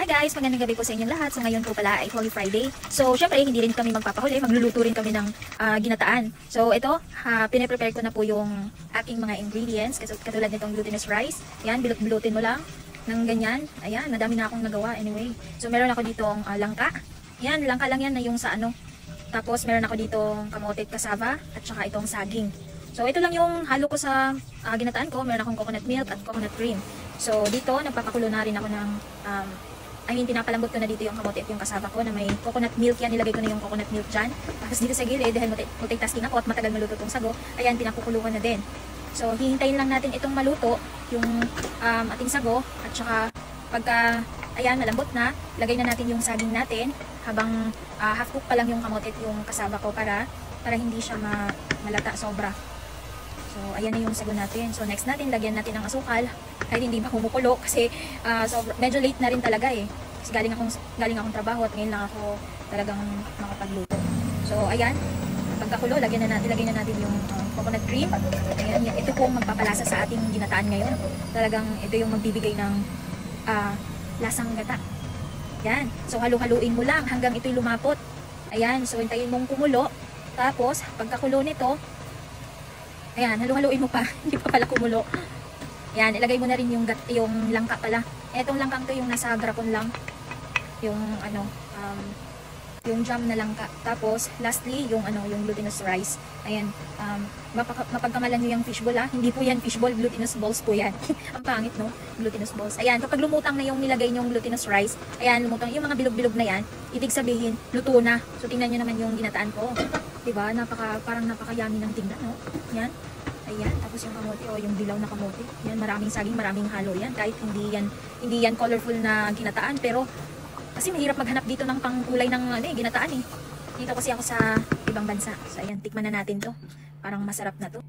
Hi guys! Magandang gabi po sa inyong lahat. So ngayon po pala ay Holy Friday. So syempre hindi rin kami magpapahuli. Magluluto rin kami ng ginataan. So ito, pinaprepare ko na po yung aking mga ingredients. Katulad nitong glutinous rice. Yan, bilot-bilutin mo lang ng ganyan. Ayan, madami na akong nagawa anyway. So meron ako ditong langka. Yan, langka lang yan na yung sa ano. Tapos meron ako ditong kamote at cassava at saka itong saging. So ito lang yung halo ko sa ginataan ko. Meron akong coconut milk at coconut cream. So dito, nagpapakulo na rin ako ng pinapalambot ko na dito yung kamote at yung cassava ko na may coconut milk yan. Nilagay ko na yung coconut milk dyan. Tapos dito sa gilid, dahil multitasking ako at matagal maluto itong sago, ayan, pinakukulo ko na din. So hihintayin lang natin itong maluto, yung ating sago, at saka pagka, ayan, malambot na, lagay na natin yung saging natin habang half cook pa lang yung kamote at yung cassava ko para hindi siya malata sobra. So, ayan na yung sago natin. So, next natin, lagyan natin ng asukal. Kahit hindi pa kumukulo kasi medyo late na rin talaga eh. Kasi galing akong trabaho at ngayon lang ako talagang makapagluto. So, ayan. Pagkakulo, lagay na natin yung coconut cream. Ayan, ito pong magpapalasa sa ating ginataan ngayon. Talagang ito yung magbibigay ng lasang gata. Ayan. So, halu-haluin mo lang hanggang ito'y lumapot. Ayan. So, hintayin mong kumulo. Tapos, pagkakulo nito, ayan, halu-haluin mo pa. Hindi pa pala kumulo. Ayan, ilagay mo na rin yung langka pala. Etong langkang to yung nasa garapon lang. Yung yung jam na langka. Tapos, lastly, yung glutinous rice. Ayan, mapagkamalan nyo yung fishball ha. Hindi po yan fishball, glutinous balls po yan. Ang pangit no, glutinous balls. Ayan, kapag lumutang na yung nilagay nyong glutinous rice, ayan, lumutang, yung mga bilog-bilog na yan, ibig sabihin, luto na. So, tingnan nyo naman yung ginataan ko. Diba? Parang napaka-yummy ng tingnan, no? Yan. Ayan. Tapos yung kamote, o yung dilaw na kamote. Yan, maraming saging, maraming halo yan. Kahit hindi yan colorful na ginataan, pero kasi mahirap maghanap dito ng pangkulay ng ginataan eh. Dito kasi ako sa ibang bansa. So, ayan, tikman na natin to. Parang masarap na to.